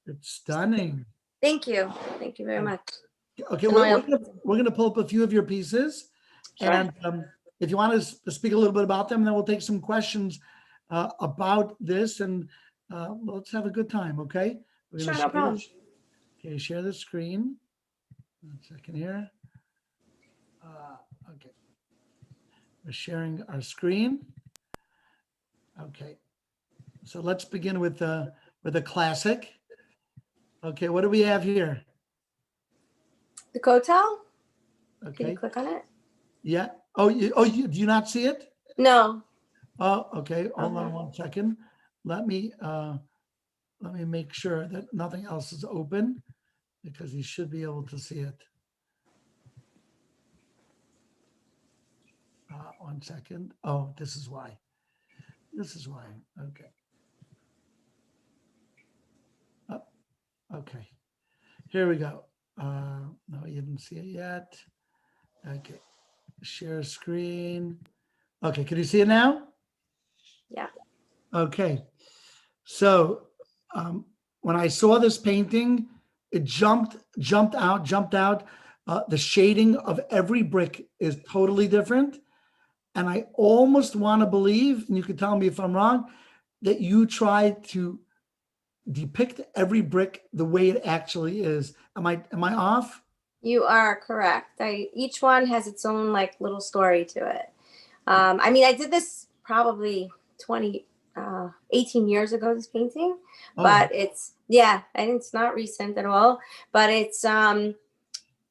It's stunning. Thank you very much. Okay, An we're oil gonna pull up a few of your pieces, Sure. and if you want to speak a little bit about them, then we'll take some questions about this, and let's have a good time. Okay. We're Sure, gonna no problem. Okay, share the screen. 1 second here. Okay. We're sharing our screen. Okay. So let's begin with a classic. Okay, what do we have here? The Kotel? Can Okay. you click on it? Yeah. Do you not see it? No. Oh, okay. Hold on 1 second. Let me make sure that nothing else is open, because you should be able to see it. 1 second. Oh, this is why. Okay. Oh, okay. Here we go. No, you didn't see it yet. Okay. Share screen. Okay. Can you see it now? Yeah. Okay. So when I saw this painting, it jumped out. The shading of every brick is totally different. And I almost want to believe, and you can tell me if I'm wrong, that you tried to depict every brick the way it actually is. Am I off? You are correct. Each one has its own like little story to it. I mean, I did this probably 18 years ago, this painting, but it's not recent at all, but it's, I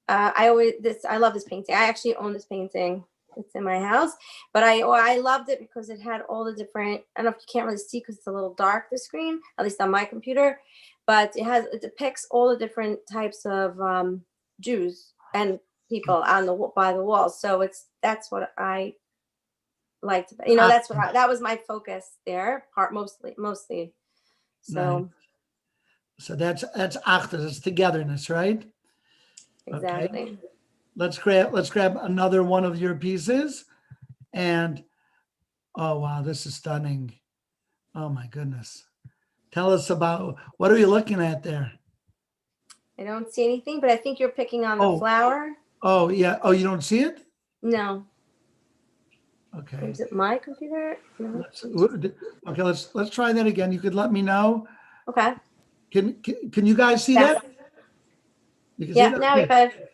love this painting. I actually own this painting. It's in my house, but I loved it because it had all the different, I don't know if you can't really see because it's a little dark, the screen, at least on my computer, but it depicts all the different types of Jews and people by the walls. So that's what I liked. That was my focus there, mostly. So. Nice. So that's achter, it's togetherness, right? Exactly. Okay. Let's grab another one of your pieces, and oh wow, this is stunning. Oh my goodness. Tell us about, what are you looking at there? I don't see anything, but I think you're picking on the flower. Oh yeah. Oh, you don't see it? No. Okay. Is it my computer? No. Okay, let's try that again. You could let me know. Okay. Can you guys see that? You can see that? Now we could.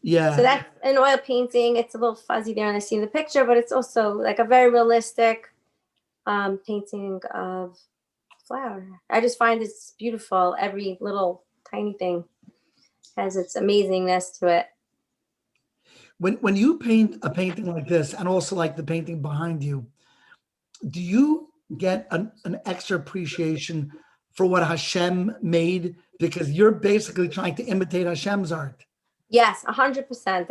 Yeah. So that's an oil painting. It's a little fuzzy there, and I see the picture, but it's also like a very realistic painting of flower. I just find it's beautiful. Every little tiny thing has its amazingness to it. When you paint a painting like this, and also like the painting behind you, do you get an extra appreciation for what Hashem made? Because you're basically trying to imitate Hashem's art. Yes, 100%.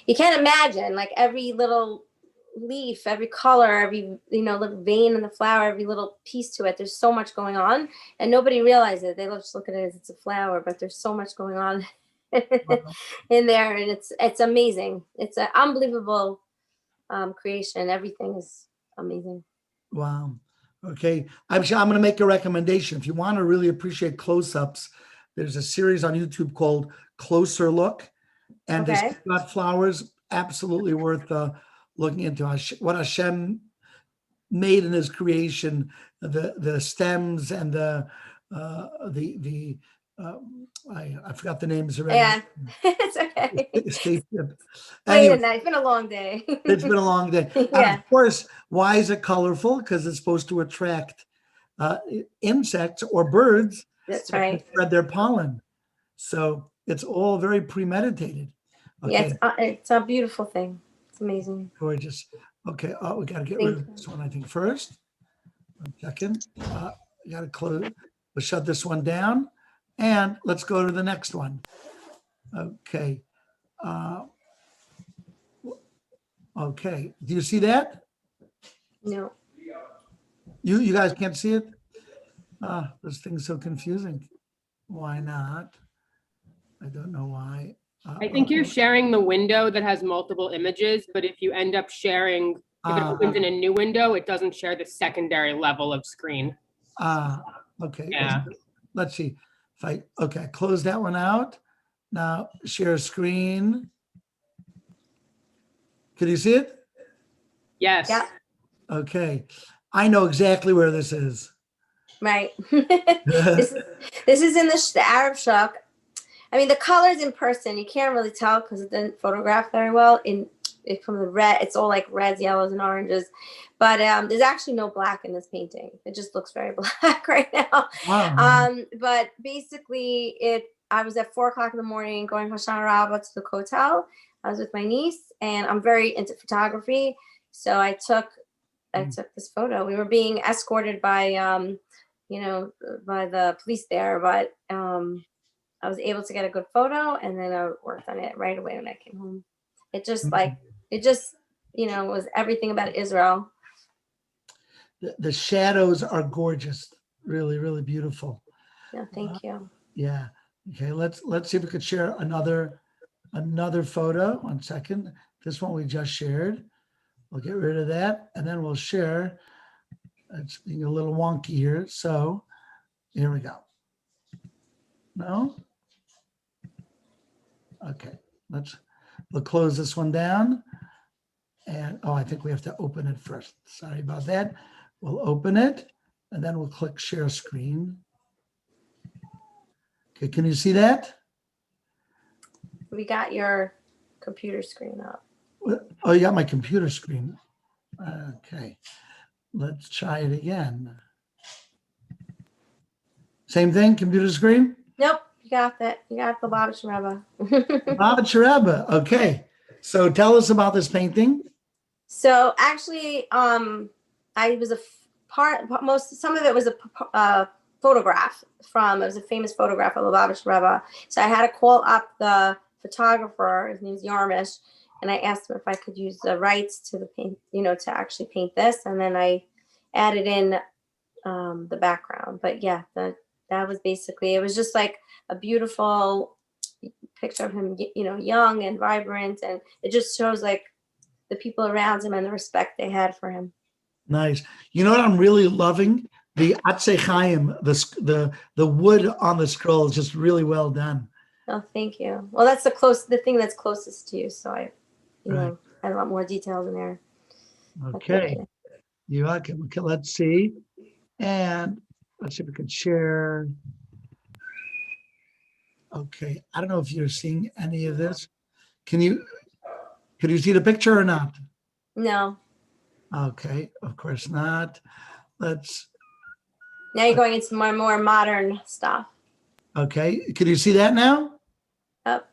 You can't imagine, like every little leaf, every color, every little vein in the flower, every little piece to it. There's so much going on, and nobody realizes it. They just look at it as it's a flower, but there's so much going on in there, and it's amazing. It's an unbelievable creation. Everything is amazing. Wow. Okay. I'm going to make a recommendation. If you want to really appreciate close-ups, there's a series on YouTube called Closer Look. And this Okay. got flowers, absolutely worth looking into. What Hashem made in his creation, the stems and I forgot the names already. Yeah, it's okay. Stay- Late Anyway, at night. It's been a long day. it's been a long day. And Yeah. of course, why is it colorful? Because it's supposed to attract insects or birds That's that can right. spread their pollen. So it's all very premeditated. Yeah, Okay, it's a beautiful thing. It's amazing. gorgeous. Okay, we got to get Thank rid of you. this one, I think, first. 1 second. We got to close. We'll shut this one down. And let's go to the next one. Okay. Okay. Do you see that? No. You guys can't see it? This thing's so confusing. Why not? I don't know why. I think you're sharing the window that has multiple images, but if you end up sharing, if it opens in a new window, it doesn't share the secondary level of screen. Okay. Yeah. Let's see. Okay, close that one out. Now share screen. Can you see it? Yes. Yeah. Okay. I know exactly where this is. Right. This is in the Arab shuk. I mean, the colors in person, you can't really tell because it didn't photograph very well. From the red, it's all like reds, yellows, and oranges. But there's actually no black in this painting. It just looks very black right now. Wow. But basically, I was at 4:00 in the morning going Hoshana Rabbah to the hotel. I was with my niece, and I'm very into photography. So I took this photo. We were being escorted by, by the police there, but I was able to get a good photo, and then I worked on it right away when I came home. It just was everything about Israel. The shadows are gorgeous. Really, really beautiful. Yeah, thank you. Yeah. Okay. Let's see if we could share another photo. 1 second. This one we just shared. We'll get rid of that, and then we'll share. It's being a little wonky here. So here we go. No? Okay. We'll close this one down. And I think we have to open it first. Sorry about that. We'll open it, and then we'll click share screen. Okay, can you see that? We got your computer screen up. Oh, you got my computer screen. Okay, let's try it again. Same thing, computer screen? Nope, you got that. You got the Baba Sharaba. Baba Sharaba. Okay, so tell us about this painting. So actually, I was some of it was a photograph it was a famous photograph of the Baba Sharaba. So I had to call up the photographer. His name's Yarmish. And I asked him if I could use the rights to the paint, to actually paint this. And then I added in the background. But yeah, that was basically, it was just like a beautiful picture of him, young and vibrant. And it just shows like the people around him and the respect they had for him. Nice. You know what I'm really loving? The Atzei Chaim, the wood on the scroll is just really well done. Oh, thank you. Well, that's the thing that's closest to you. So I Right. had a lot more details in there. Okay. You're welcome. Okay, let's see. And let's see if we can share. Okay. I don't know if you're seeing any of this. Could you see the picture or not? No. Okay. Of course not. Now you're going into more modern stuff. Okay. Could you see that now? Yep.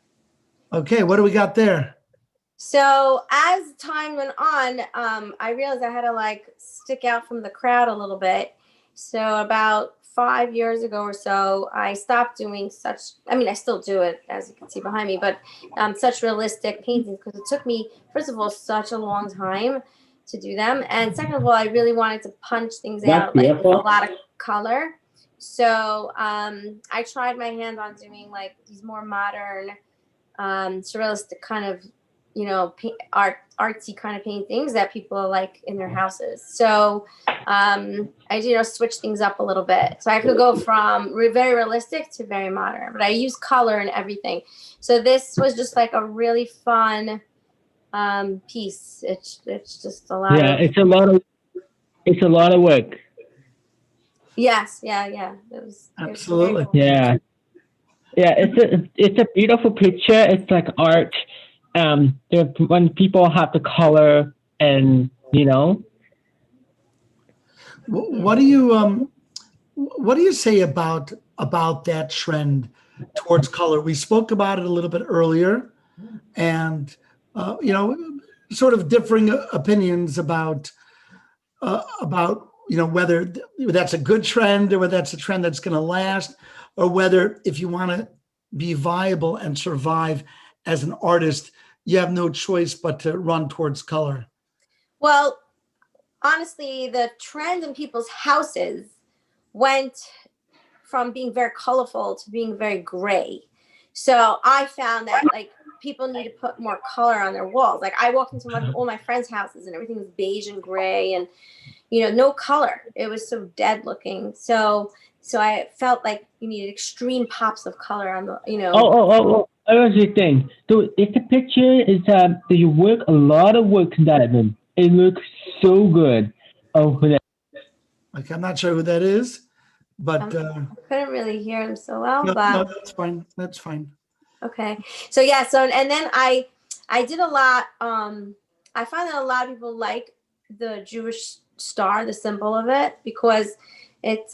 Okay. What do we got there? So as time went on, I realized I had to stick out from the crowd a little bit. So about 5 years ago or so, I stopped doing I still do it, as you can see behind me, but such realistic paintings, because it took me, first of all, such a long time to do them. And second of all, I really wanted to punch things out with a lot of color. So I tried my hand on doing these more modern, surrealistic kind of artsy kind of paintings that people like in their houses. So I switch things up a little bit. So I could go from very realistic to very modern, but I use color and everything. So this was just like a really fun piece. It's just a lot. Yeah, it's a lot of work. Yes, yeah. It was Absolutely. very cool. Yeah, it's a beautiful picture. It's like art. When people have the color, and What do you say about that trend towards color? We spoke about it a little bit earlier, and sort of differing opinions about whether that's a good trend or whether that's a trend that's going to last, or whether if you want to be viable and survive as an artist, you have no choice but to run towards color. Well, honestly, the trend in people's houses went from being very colorful to being very gray. So I found that like people need to put more color on their walls. Like I walked into all my friends' houses and everything was beige and gray and no color. It was so dead looking. So I felt like you needed extreme pops of color on the Oh, I was the thing. So if the picture is that you work a lot of work on that, it looks so good. Okay, I'm not sure who that is, but I couldn't really hear him so well. no, But that's fine. That's fine. okay. So and then I did a lot. I find that a lot of people like the Jewish star, the symbol of it, because it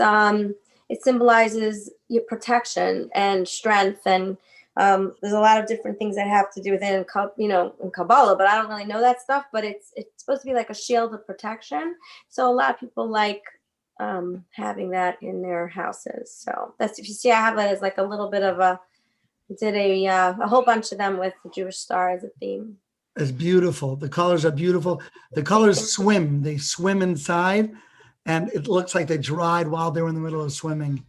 symbolizes your protection and strength, and there's a lot of different things that have to do with it in Kabbalah, but I don't really know that stuff. But it's supposed to be like a shield of protection. So a lot of people like having that in their houses. So that's, if you see, I have it as like a little bit of a whole bunch of them with the Jewish star as a theme. It's beautiful. The colors are beautiful. The colors swim. They swim inside, and it looks like they dried while they were in the middle of swimming.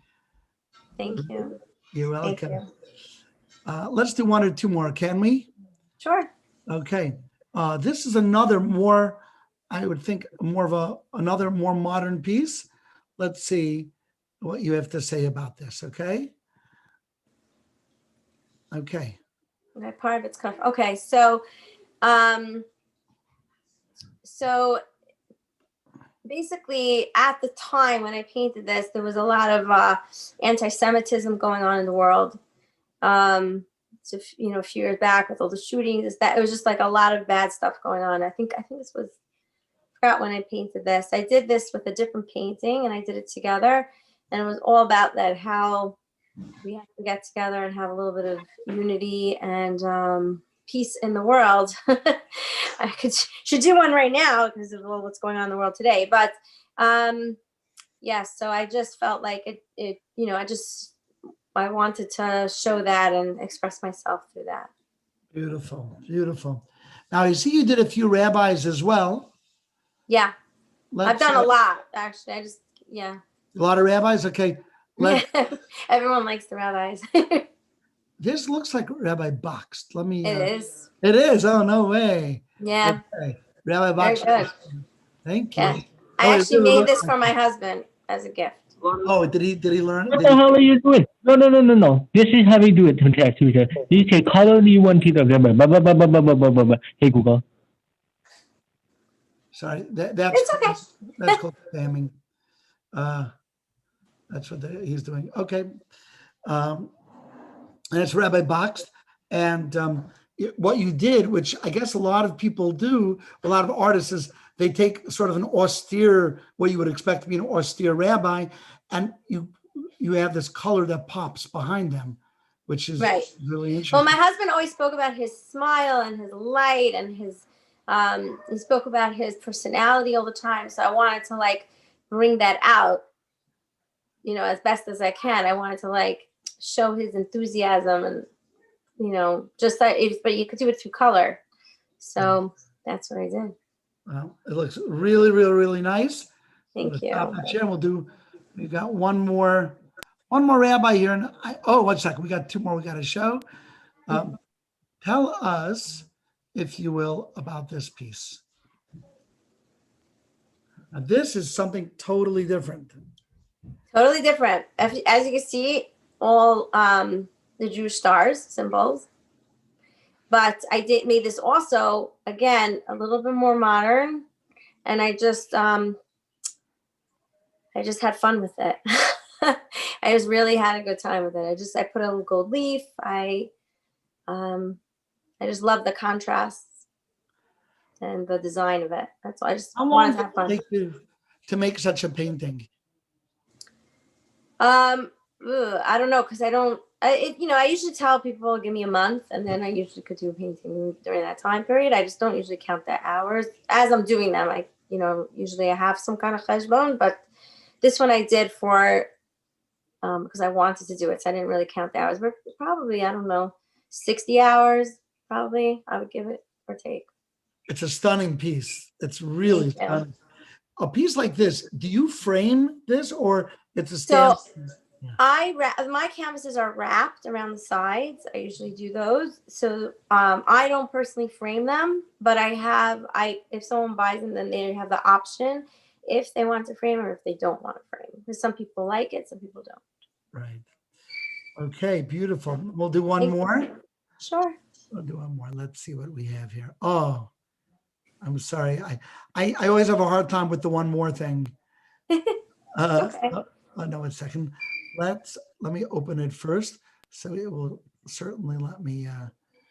Thank you. You're welcome. Thank you. Let's do one or two more, can we? Sure. Okay. This is another more, I would think, another more modern piece. Let's see what you have to say about this, okay? Okay. Okay, part of it's kind of, okay, so basically at the time when I painted this, there was a lot of anti-Semitism going on in the world. So, a few years back with all the shootings, it was just like a lot of bad stuff going on. I think this was, I forgot when I painted this. I did this with a different painting and I did it together, and it was all about that, how we have to get together and have a little bit of unity and peace in the world. I should do one right now because of what's going on in the world today. But so I just felt like I wanted to show that and express myself through that. Beautiful, beautiful. Now I see you did a few rabbis as well. Yeah, I've done a lot actually. A lot of rabbis. Okay. Everyone likes the rabbis. This looks like Rabbi Boxed. Let me. It is. It is. Oh, no way. Yeah. Okay. Rabbi Boxed. Very good. Thank you. Yeah. I actually made this for my husband as a gift. Oh, did he learn? What the hell are you doing? No. This is how we do it on Twitter. You say color you want it. Hey, Google. Sorry, it's okay. That's called spamming. That's what he's doing. Okay. And it's Rabbi Boxed. And what you did, which I guess a lot of people do, a lot of artists, is they take sort of an austere, what you would expect to be an austere rabbi, and you have this color that pops behind them, which is really interesting. Well, my husband always spoke about his smile and his light and his, he spoke about his personality all the time. So I wanted to bring that out, as best as I can. I wanted to show his enthusiasm and, just that, but you could do it through color. So that's what I did. Well, it looks really, really, really nice. Thank you. We've got one more rabbi here. And one second. We got two more we got to show. Tell us if you will, about this piece. Now, this is something totally different. Totally different. As you can see, all the Jewish stars, symbols. But I made this also, again, a little bit more modern. And I just had fun with it. I just really had a good time with it. I put a little gold leaf. I just love the contrasts and the design of it. That's why I just wanted to have fun. How long did it take you to make such a painting? I don't know, because I usually tell people give me a month, and then I usually could do a painting during that time period. I just don't usually count the hours as I'm doing them. Usually I have some kind of cheshbon, but this one I did for because I wanted to do it, so I didn't really count the hours. But probably, I don't know, 60 hours. Probably I would give it or take. It's a stunning piece. It's really stunning. A piece like this, do you frame this or it's a stand? So my canvases are wrapped around the sides. I usually do those. So I don't personally frame them, but if someone buys them, then they have the option if they want to frame or if they don't want to frame. Because some people like it, some people don't. Right. Okay, beautiful. We'll do one more. Sure. We'll do one more. Let's see what we have here. Oh, I'm sorry. I always have a hard time with the one more thing. Okay. No, a second. Let me open it first, so it will certainly let me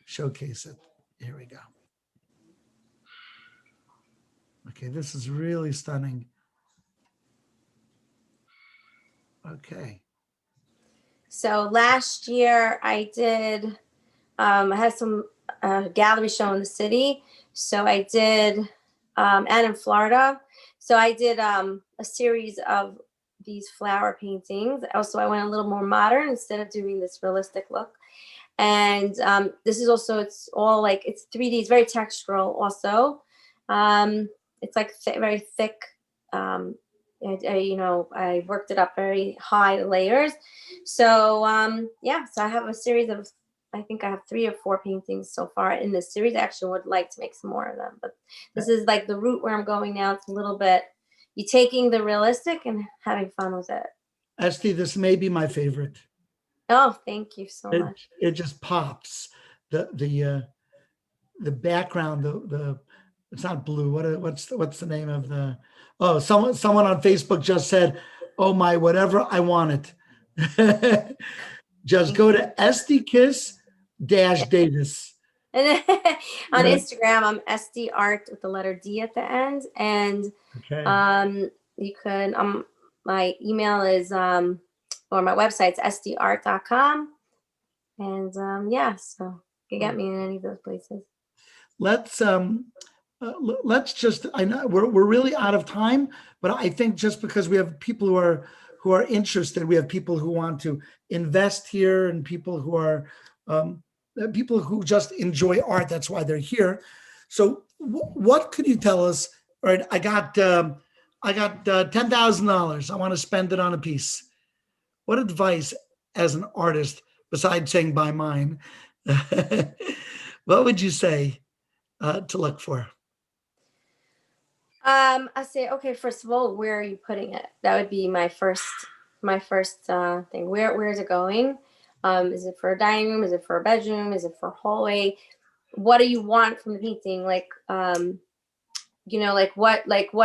showcase it. Here we go. Okay, this is really stunning. Okay. So last year I did, I had some gallery show in the city. So I did, and in Florida. So I did a series of these flower paintings. Also, I went a little more modern instead of doing this realistic look. And this is also, it's all like, it's 3D, it's very textural also. It's like very thick. I worked it up very high layers. So so I have a series of, I think I have 3 or 4 paintings so far in this series. I actually would like to make some more of them, but this is like the route where I'm going now. It's a little bit, you taking the realistic and having fun with it. Esti, this may be my favorite. Oh, thank you so much. It just pops. The background, the it's not blue. What's the name of the? Oh, someone on Facebook just said, "Oh my, whatever, I want it." Just go to Esti-Kiss-Davis. And on Instagram, I'm Esti Art with the letter D at the end. And you can, my email is, or my website's Shabbat.com. And so you can get me in any of those places. Let's just, I know we're really out of time, but I think just because we have people who are interested, we have people who want to invest here and people who are people who just enjoy art. That's why they're here. So what could you tell us? All right, I got $10,000. I want to spend it on a piece. What advice as an artist, besides saying buy mine, what would you say to look for? I say, okay, first of all, where are you putting it? That would be my first thing. Where is it going? Is it for a dining room? Is it for a bedroom? Is it for a hallway? What do you want from the painting? Like, what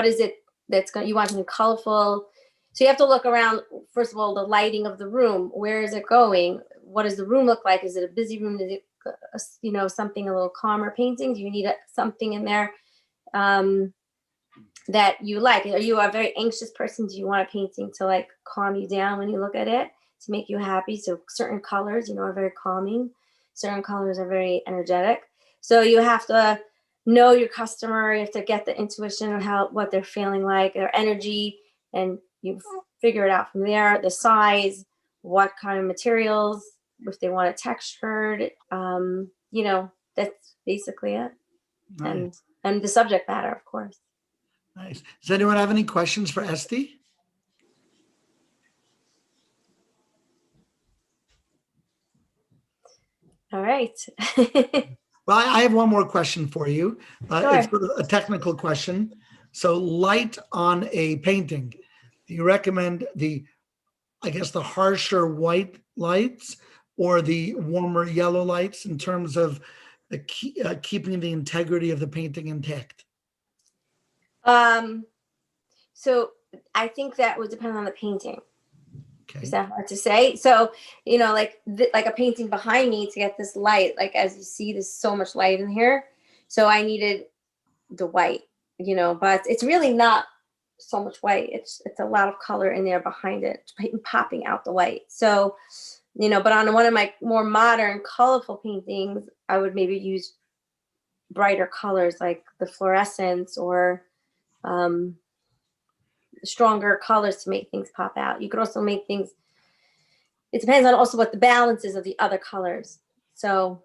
is it that's going? You want something colorful? So you have to look around. First of all, the lighting of the room. Where is it going? What does the room look like? Is it a busy room? Is it, something a little calmer painting? Do you need something in there that you like? Are you a very anxious person? Do you want a painting to like calm you down when you look at it, to make you happy? So certain colors, are very calming. Certain colors are very energetic. So you have to know your customer. You have to get the intuition of what they're feeling like, their energy, and you figure it out from there. The size, what kind of materials, if they want it textured, that's basically it. Nice. And the subject matter, of course. Nice. Does anyone have any questions for Esti? All right. Well, I have one more question for you. Sure. It's sort of a technical question. So light on a painting, do you recommend the harsher white lights or the warmer yellow lights in terms of keeping the integrity of the painting intact? So I think that would depend on the painting. Okay. Is that hard to say? So, like a painting behind me, to get this light, like as you see, there's so much light in here. So I needed the white, but it's really not so much white. It's a lot of color in there behind it, popping out the white. So, but on one of my more modern, colorful paintings, I would maybe use brighter colors like the fluorescence or stronger colors to make things pop out. You could also make things, it depends on also what the balance is of the other colors. So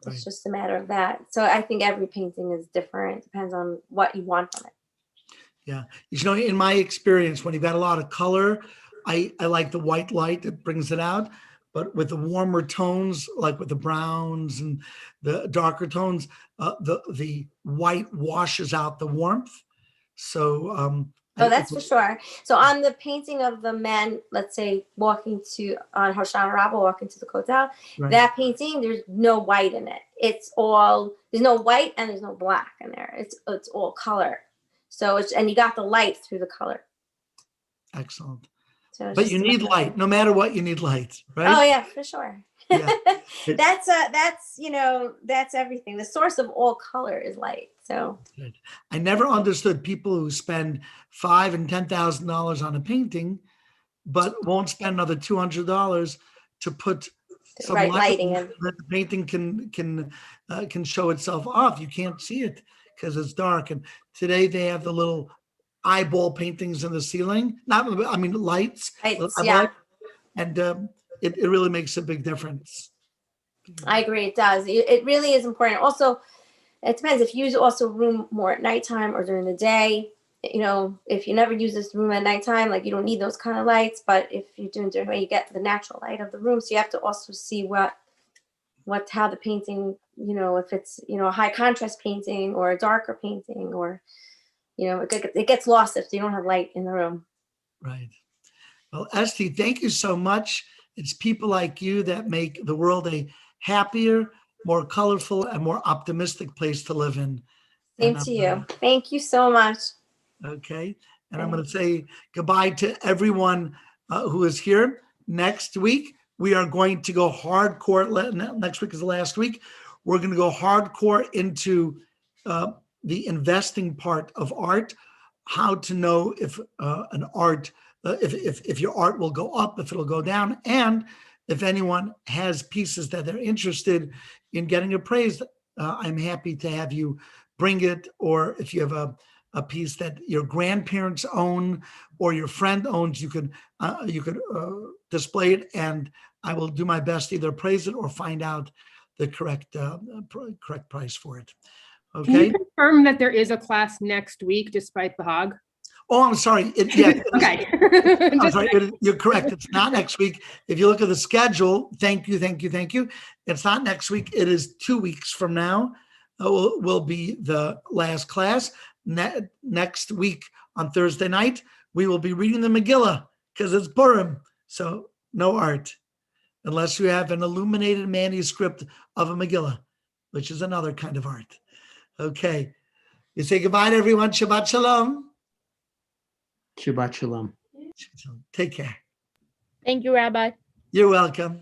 it's just a matter of that. So I think every painting is different. It depends on what you want from it. Yeah. In my experience, when you've got a lot of color, I like the white light that brings it out. But with the warmer tones, like with the browns and the darker tones, the white washes out the warmth. So that's for sure. So on the painting of the men, let's say on Hoshana Rabbah, walking to the Kotel, that painting, there's no white in it. There's no white and there's no black in there. It's all color. So and you got the light through the color. Excellent. So but you need light, no matter what, you need light, right? Oh yeah, for sure. Yeah. That's everything. The source of all color is light. So I never understood people who spend $5,000 and $10,000 on a painting, but won't spend another $200 to put some lighting in that the painting can show itself off. You can't see it because it's dark. And today they have the little eyeball paintings in the ceiling. Lights. Yeah. And it really makes a big difference. I agree. It does. It really is important. Also, it depends if you use also room more at nighttime or during the day. If you never use this room at nighttime, like you don't need those kind of lights. But if you're doing during the day, you get the natural light of the room. So you have to also see how the painting, if it's, a high contrast painting or a darker painting, or, it gets lost if you don't have light in the room. Right. Well, Esti, thank you so much. It's people like you that make the world a happier, more colorful, and more optimistic place to live in. Same to you. Thank you so much. Okay. And I'm going to say goodbye to everyone who is here. Next week, we are going to go hardcore. Next week is the last week. We're going to go hardcore into the investing part of art, how to know if if your art will go up, if it'll go down, and if anyone has pieces that they're interested in getting appraised, I'm happy to have you bring it. Or if you have a piece that your grandparents own or your friend owns, you could display it, and I will do my best to either appraise it or find out the correct price for it. Okay. Can you confirm that there is a class next week despite the hog? Oh, I'm sorry. Okay. I'm sorry. You're correct. It's not next week. If you look at the schedule, thank you. It's not next week. It is 2 weeks from now. Will be the last class. Next week on Thursday night, we will be reading the Megillah because it's Purim. So no art, unless you have an illuminated manuscript of a Megillah, which is another kind of art. Okay. You say goodbye to everyone. Shabbat shalom. Shabbat shalom. Take care. Thank you, Rabbi. You're welcome.